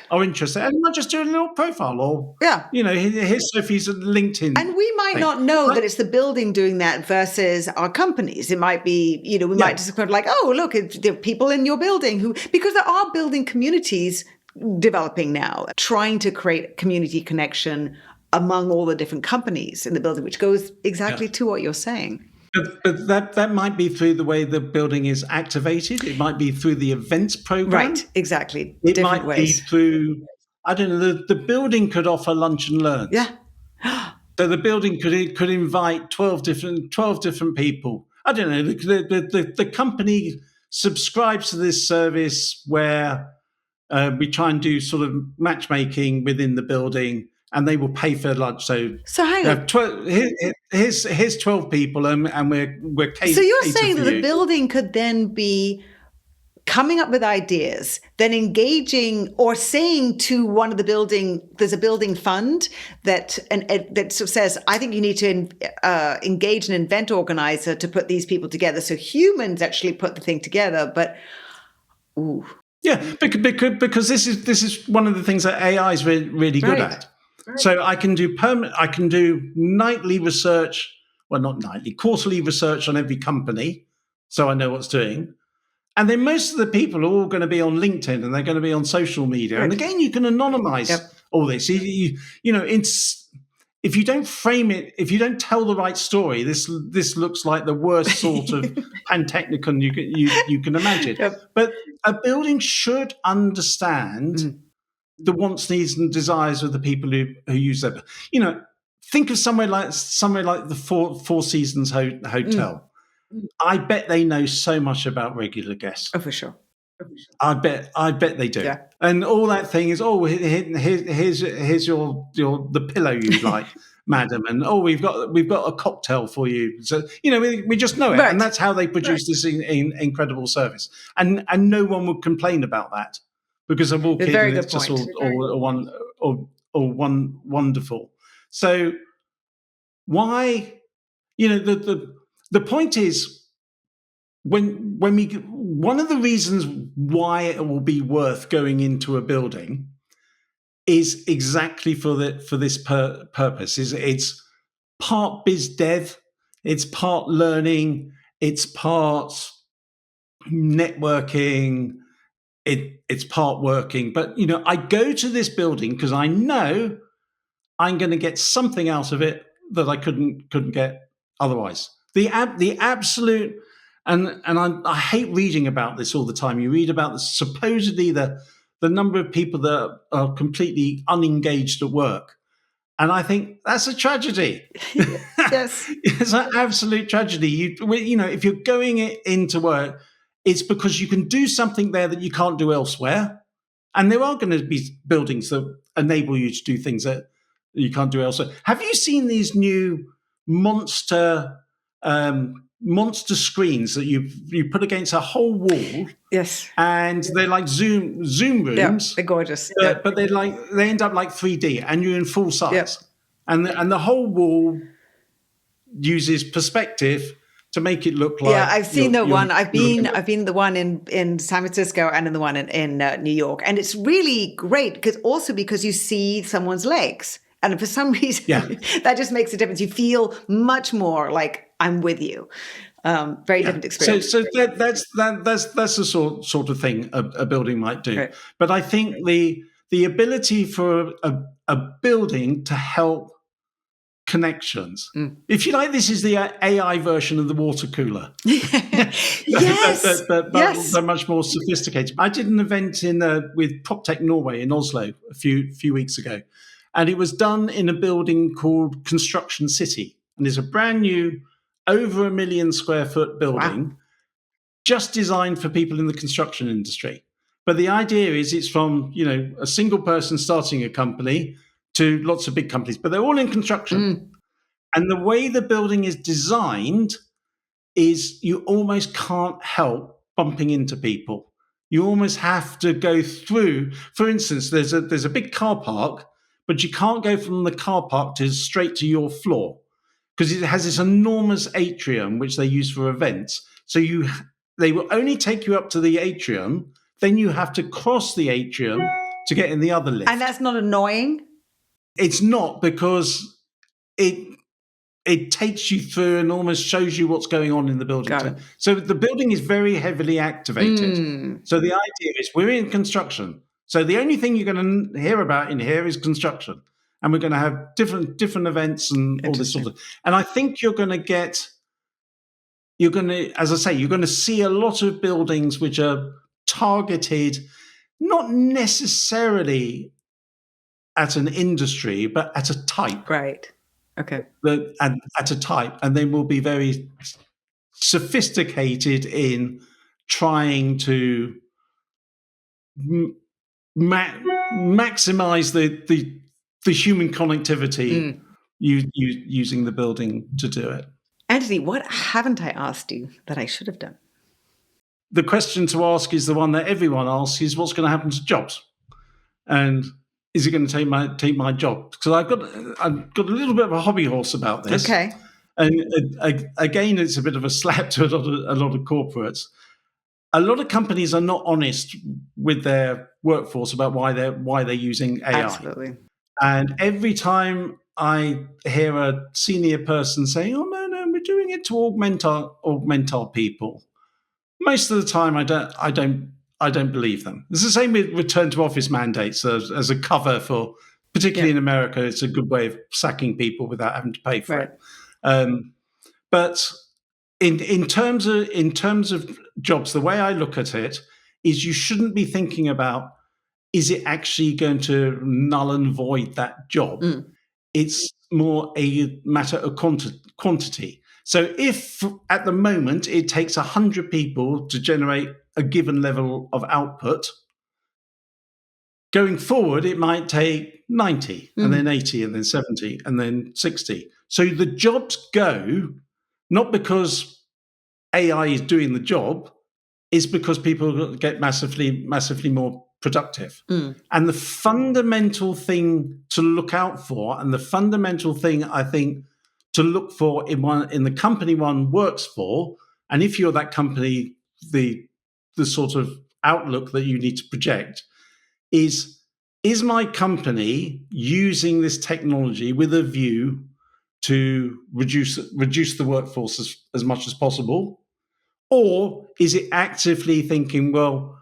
[SPEAKER 3] are interested, and we'll just do a little profile, or here's Sophie's LinkedIn,
[SPEAKER 2] and we might not know that it's the building doing that versus our companies. It might be we might just kind of like, oh, look, there are people in your building because there are building communities developing now, trying to create community connection among all the different companies in the building, which goes exactly to what you're saying.
[SPEAKER 3] But that might be through the way the building is activated. It might be through the events program.
[SPEAKER 2] Right, exactly.
[SPEAKER 3] It
[SPEAKER 2] different
[SPEAKER 3] might
[SPEAKER 2] ways.
[SPEAKER 3] be through, I don't know, the building could offer lunch and learns.
[SPEAKER 2] Yeah.
[SPEAKER 3] So the building could invite 12 different people. I don't know. The company subscribes to this service where we try and do sort of matchmaking within the building, and they will pay for lunch. So
[SPEAKER 2] hang on.
[SPEAKER 3] Here's 12 people, and we're
[SPEAKER 2] So you're saying that the building could then be coming up with ideas, then engaging or saying to one of the building, there's a building fund that sort of says, I think you need to engage an event organizer to put these people together. So humans actually put the thing together, but
[SPEAKER 3] yeah, because this is one of the things that AI is really good at. Right. So I can do nightly research, well, not nightly, quarterly research on every company, so I know what's doing. And then most of the people are all going to be on LinkedIn, and they're going to be on social media. Right. And again, you can anonymize all this. If you don't frame it, if you don't tell the right story, this looks like the worst sort of pantechnicon you can imagine. But a building should understand the wants, needs, and desires of the people who use them. Think of somewhere like the Four Seasons Hotel. I bet they know so much about regular guests.
[SPEAKER 2] Oh, for sure.
[SPEAKER 3] I bet they do.
[SPEAKER 2] Yeah.
[SPEAKER 3] And all that thing is, here's the pillow you like, madam, and we've got a cocktail for you. So we just know it, and that's how they produce this incredible service. And no one would complain about that, because they're all kidding. It's just all wonderful. So why, the point is, one of the reasons why it will be worth going into a building is exactly for this purpose. It's part biz dev, it's part learning, it's part networking, it's part working. But I go to this building because I know I'm going to get something out of it that I couldn't get otherwise. The absolute, and I hate reading about this all the time. You read about supposedly the number of people that are completely unengaged at work. And I think that's a tragedy.
[SPEAKER 2] Yes.
[SPEAKER 3] It's an absolute tragedy. You know, if you're going into work, it's because you can do something there that you can't do elsewhere. And there are going to be buildings that enable you to do things that you can't do elsewhere. Have you seen these new monster screens that you put against a whole wall?
[SPEAKER 2] Yes.
[SPEAKER 3] And they're like Zoom rooms.
[SPEAKER 2] Yeah, they're gorgeous.
[SPEAKER 3] But they end up like 3D, and you're in full size.
[SPEAKER 2] Yep.
[SPEAKER 3] And the whole wall uses perspective to make it look like.
[SPEAKER 2] Yeah, I've seen the one. I've been the one in San Francisco and in the one in New York, and it's really great because you see someone's legs, and for some reason that just makes a difference. You feel much more like I'm with you. Very different experience.
[SPEAKER 3] So that's the sort of thing a building might do. Right. But I think the ability for a building to help connections. If you like, this is the AI version of the water cooler.
[SPEAKER 2] Yes.
[SPEAKER 3] but they're much more sophisticated. I did an event with Proptech Norway in Oslo a few weeks ago, and it was done in a building called Construction City, and it's a brand new, over 1 million square foot building, just designed for people in the construction industry. But the idea is it's from, a single person starting a company to lots of big companies, but they're all in construction. And the way the building is designed is you almost can't help bumping into people. You almost have to go through. For instance, there's a big car park, but you can't go from the car park straight to your floor, because it has this enormous atrium which they use for events. So they will only take you up to the atrium, then you have to cross the atrium to get in the other lift.
[SPEAKER 2] And that's not annoying?
[SPEAKER 3] It's not, because it takes you through and almost shows you what's going on in the building. So the building is very heavily activated. So the idea is we're in construction. So the only thing you're going to hear about in here is construction. And we're going to have different events and all this sort of. And I think you're going to, as I say, you're going to see a lot of buildings which are targeted, not necessarily at an industry, but at a type.
[SPEAKER 2] Right. Okay.
[SPEAKER 3] And at a type, and they will be very sophisticated in trying to maximize the human connectivity using the building to do it.
[SPEAKER 2] Antony, what haven't I asked you that I should have done?
[SPEAKER 3] The question to ask is the one that everyone asks: is what's going to happen to jobs, and is it going to take my job? Because I've got a little bit of a hobby horse about this.
[SPEAKER 2] Okay.
[SPEAKER 3] And again, it's a bit of a slap to a lot of corporates. A lot of companies are not honest with their workforce about why they're using AI.
[SPEAKER 2] Absolutely.
[SPEAKER 3] And every time I hear a senior person saying, "Oh no, we're doing it to augment our people," most of the time I don't believe them. It's the same with return to office mandates as a cover for, particularly in America, it's a good way of sacking people without having to pay for it. But in terms of jobs, the way I look at it is you shouldn't be thinking about, is it actually going to null and void that job? It's more a matter of quantity. So if at the moment it takes 100 people to generate a given level of output, going forward it might take 90 and then 80 and then 70 and then 60. So the jobs go not because AI is doing the job, it's because people get massively more productive. And the fundamental thing to look out for, and the fundamental thing I think to look for in the company one works for, and if you're that company, the sort of outlook that you need to project is my company using this technology with a view to reduce the workforce as much as possible? Or is it actively thinking, well,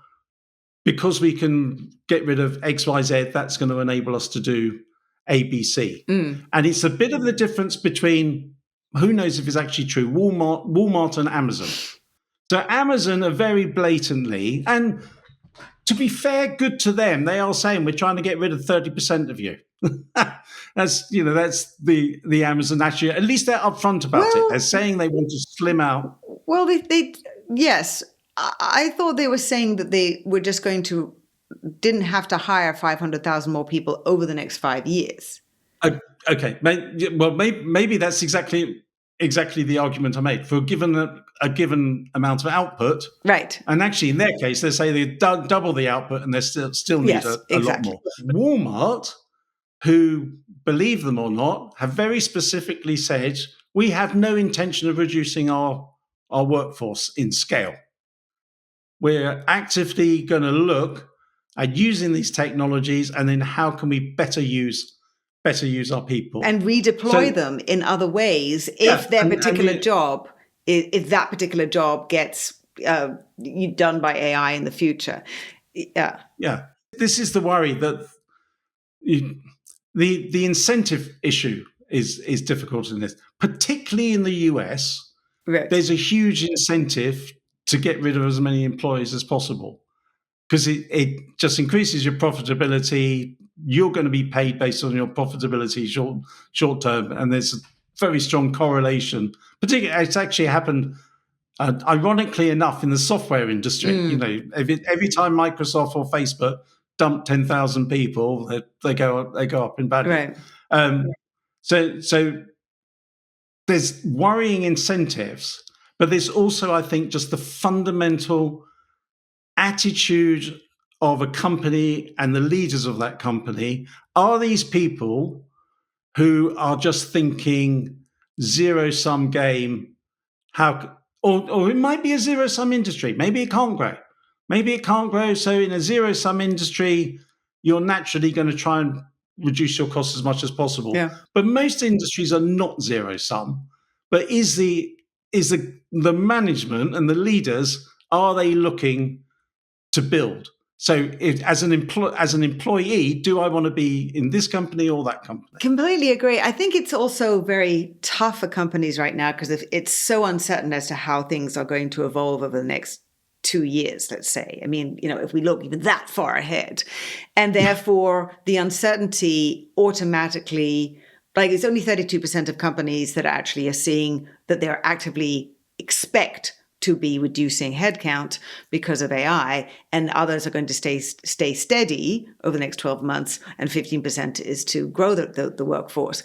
[SPEAKER 3] because we can get rid of X, Y, Z, that's going to enable us to do ABC. And it's a bit of the difference between, who knows if it's actually true, Walmart and Amazon. So Amazon are very blatantly, and to be fair, good to them, they are saying we're trying to get rid of 30% of you. That's the Amazon actually, at least they're upfront about it. They're saying they want to slim out.
[SPEAKER 2] Well, yes. I thought they were saying that they were just didn't have to hire 500,000 more people over the next 5 years.
[SPEAKER 3] Okay. Well, maybe that's exactly the argument I made. For a given amount of output.
[SPEAKER 2] Right.
[SPEAKER 3] And actually, in their case, they say they double the output and they still need a lot more. Walmart, who, believe them or not, have very specifically said, we have no intention of reducing our workforce in scale. We're actively going to look at using these technologies, and then how can we better use our people
[SPEAKER 2] and redeploy them in other ways if that particular job gets done by AI in the future.
[SPEAKER 3] Yeah. This is the worry, that the incentive issue is difficult in this, particularly in the US.
[SPEAKER 2] Right.
[SPEAKER 3] There's a huge incentive to get rid of as many employees as possible, because it just increases your profitability. You're going to be paid based on your profitability short term, and there's a very strong correlation. Particularly, it's actually happened, ironically enough, in the software industry. You know, every time Microsoft or Facebook dump 10,000 people, they go up in value.
[SPEAKER 2] Right.
[SPEAKER 3] So there's worrying incentives, but there's also, I think, just the fundamental attitude of a company and the leaders of that company. Are these people who are just thinking zero-sum game? Or it might be a zero-sum industry. Maybe it can't grow. So in a zero-sum industry, you're naturally going to try and reduce your costs as much as possible.
[SPEAKER 2] Yeah.
[SPEAKER 3] But most industries are not zero-sum. But is the management and the leaders, are they looking to build? So as an employee, do I want to be in this company or that company?
[SPEAKER 2] Completely agree. I think it's also very tough for companies right now because it's so uncertain as to how things are going to evolve over the next 2 years, let's say. I mean, if we look even that far ahead, and therefore the uncertainty automatically, like it's only 32% of companies that actually are seeing that they're actively expect to be reducing headcount because of AI, and others are going to stay steady over the next 12 months, and 15% is to grow the workforce.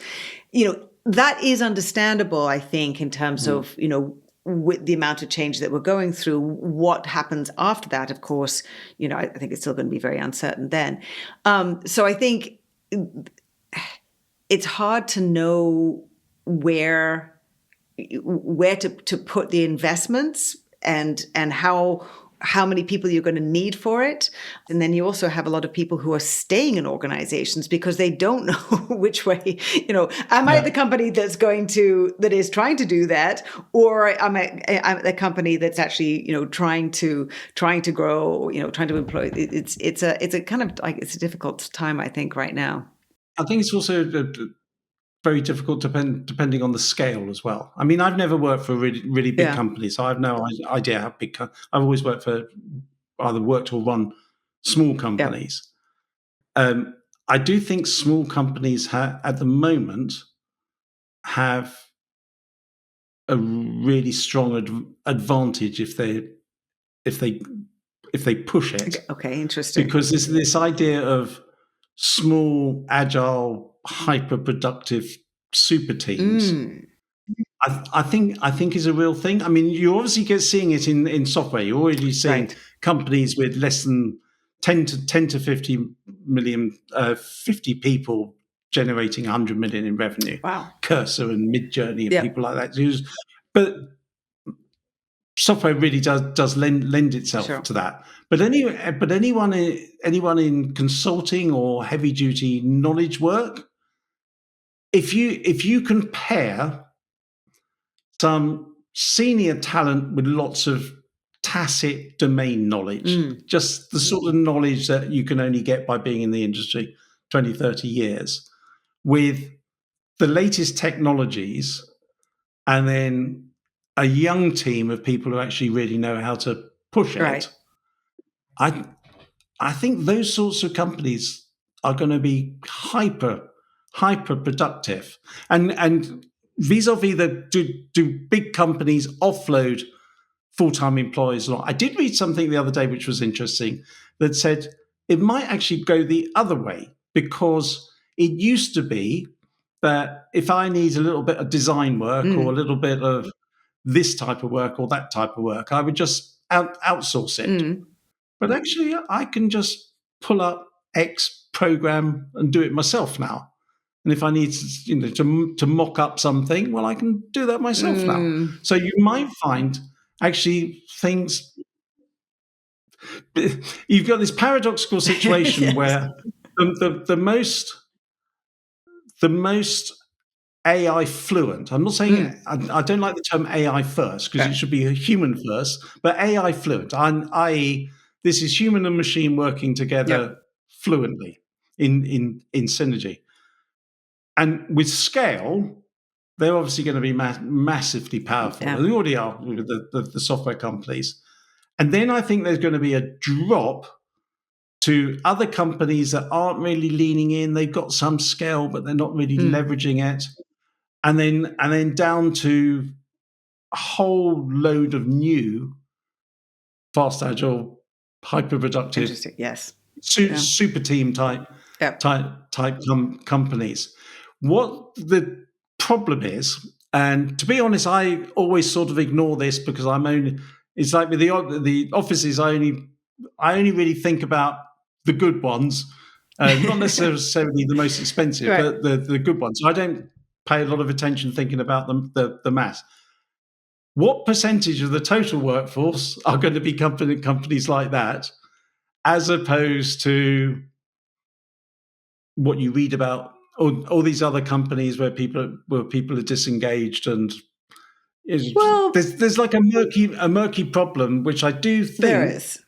[SPEAKER 2] That is understandable, I think, in terms of, with the amount of change that we're going through. What happens after that, of course, I think it's still going to be very uncertain then. So I think it's hard to know where to put the investments and how many people you're going to need for it. And then you also have a lot of people who are staying in organizations because they don't know which way, am I the company that is trying to do that, or am I the company that's actually, trying to grow, trying to employ. It's a kind of like, it's a difficult time, I think, right now.
[SPEAKER 3] I think it's also very difficult depending on the scale as well. I mean, I've never worked for a really, really big company, so I have no idea how big. I've always worked or run small companies. Yeah. I do think small companies at the moment have a really strong advantage if they push it.
[SPEAKER 2] Okay, interesting.
[SPEAKER 3] Because this idea of small, agile, hyper-productive super teams, I think is a real thing. I mean, you obviously seeing it in software. You're already seeing companies with less than 10 to 50 million, 50 people generating 100 million in revenue.
[SPEAKER 2] Wow.
[SPEAKER 3] Cursor and Midjourney and people like that. But software really does lend itself to that. But anyone in consulting or heavy duty knowledge work, if you can pair some senior talent with lots of tacit domain knowledge, just the sort of knowledge that you can only get by being in the industry 20, 30 years, with the latest technologies, and then a young team of people who actually really know how to push it,
[SPEAKER 2] Right.
[SPEAKER 3] I think those sorts of companies are going to be hyper productive. And vis-a-vis do big companies offload full-time employees a lot? I did read something the other day which was interesting that said it might actually go the other way, because it used to be that if I need a little bit of design work or a little bit of this type of work or that type of work, I would just outsource it. But actually, I can just pull up X program and do it myself now. And if I need to mock up something, well, I can do that myself now. So you might find actually things. You've got this paradoxical situation
[SPEAKER 2] Yes.
[SPEAKER 3] where the most AI fluent. I'm not saying I don't like the term AI first, because it should be a human first, but AI fluent, i.e., this is human and machine working together fluently in synergy. And with scale, they're obviously going to be massively powerful.
[SPEAKER 2] Yeah.
[SPEAKER 3] They already are with the software companies. And then I think there's going to be a drop to other companies that aren't really leaning in. They've got some scale, but they're not really leveraging it. And then down to a whole load of new, fast, agile, hyper productive,
[SPEAKER 2] Interesting. Yes.
[SPEAKER 3] super team type companies. What the problem is, and to be honest, I always sort of ignore this because it's like with the offices, I only really think about the good ones, not necessarily the most expensive, but the good ones. I don't pay a lot of attention thinking about the mass. What percentage of the total workforce are going to be companies like that, as opposed to what you read about all these other companies where people are disengaged, and there's like a murky problem, which I do think
[SPEAKER 2] There is.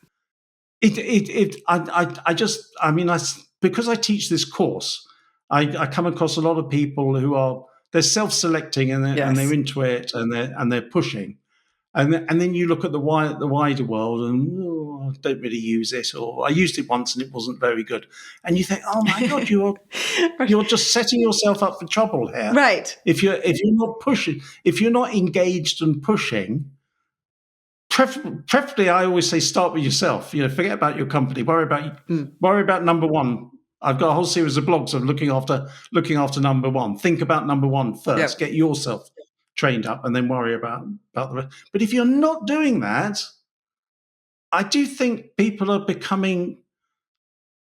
[SPEAKER 3] Because I teach this course, I come across a lot of people who they're self-selecting, and they're into it, and they're pushing. And then you look at the wider world, and I don't really use it, or I used it once and it wasn't very good. And you think, oh my God, you're just setting yourself up for trouble here.
[SPEAKER 2] Right.
[SPEAKER 3] If you're not pushing, if you're not engaged and pushing, preferably I always say start with yourself. Forget about your company. Worry about number one. I've got a whole series of blogs of looking after number one. Think about number one first. Get yourself trained up, and then worry about the rest. But if you're not doing that, I do think people are becoming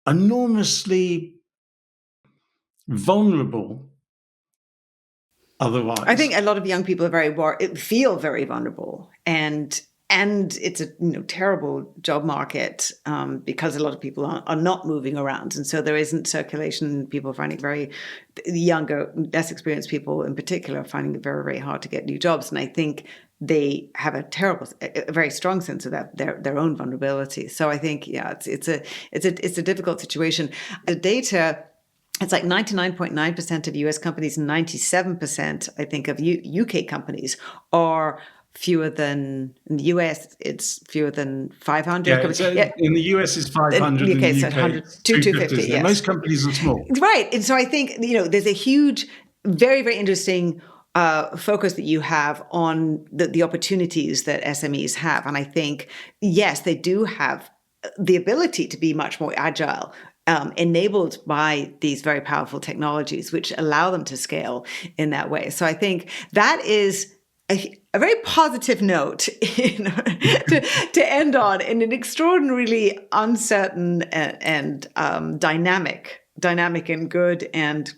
[SPEAKER 3] enormously vulnerable otherwise.
[SPEAKER 2] I think a lot of young people feel very vulnerable, and it's a terrible job market because a lot of people are not moving around, and so there isn't circulation. People are finding it very younger, less experienced people in particular are finding it very, very hard to get new jobs, and I think they have a very strong sense of that their own vulnerability. So I think it's a difficult situation. The data. It's like 99.9% of US companies and 97%, I think, of UK companies are fewer than, in the US, it's fewer than 500.
[SPEAKER 3] In the US, it's 500. In the UK, 250.
[SPEAKER 2] Yes.
[SPEAKER 3] Most companies are small.
[SPEAKER 2] Right. And so I think, there's a huge, very, very interesting focus that you have on the opportunities that SMEs have. And I think, yes, they do have the ability to be much more agile, enabled by these very powerful technologies, which allow them to scale in that way. So I think that is a very positive note to end on in an extraordinarily uncertain and dynamic and good and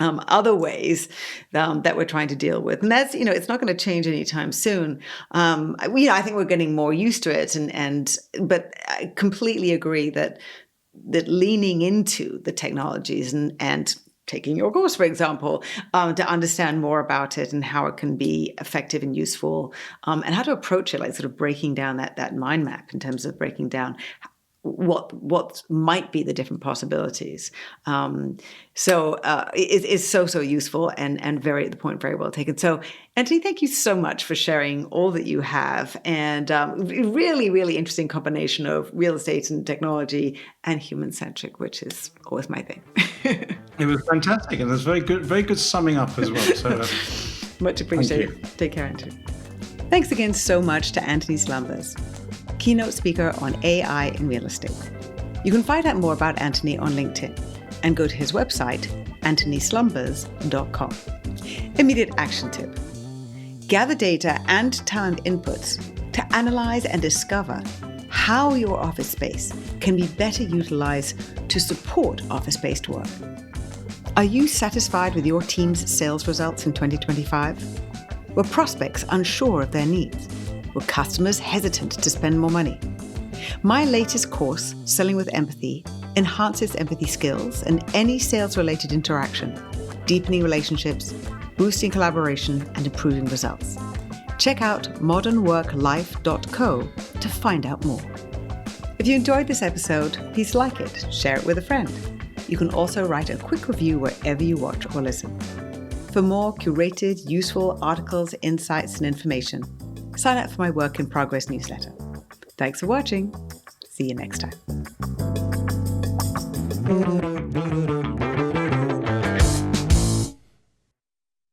[SPEAKER 2] other ways that we're trying to deal with. And that's, it's not going to change anytime soon. I think we're getting more used to it. But I completely agree that leaning into the technologies and taking your course, for example, to understand more about it and how it can be effective and useful, and how to approach it, like sort of breaking down that mind map in terms of breaking down what might be the different possibilities. So it's so useful and very at the point, very well taken. So Antony, thank you so much for sharing all that you have, and really, really interesting combination of real estate and technology and human-centric, which is always my thing.
[SPEAKER 3] It was fantastic, and it was very good summing up as well. So
[SPEAKER 2] much appreciated. Take care, Antony. Thanks again so much to Antony Slumbers, keynote speaker on AI in real estate. You can find out more about Antony on LinkedIn and go to his website, antonyslumbers.com. Immediate action tip. Gather data and talent inputs to analyze and discover how your office space can be better utilized to support office-based work. Are you satisfied with your team's sales results in 2025? Were prospects unsure of their needs? Were customers hesitant to spend more money? My latest course, Selling with Empathy, enhances empathy skills in any sales-related interaction, deepening relationships, boosting collaboration, and improving results. Check out modernworklife.co to find out more. If you enjoyed this episode, please like it, share it with a friend. You can also write a quick review wherever you watch or listen. For more curated, useful articles, insights, and information, sign up for my Work in Progress newsletter. Thanks for watching. See you next time.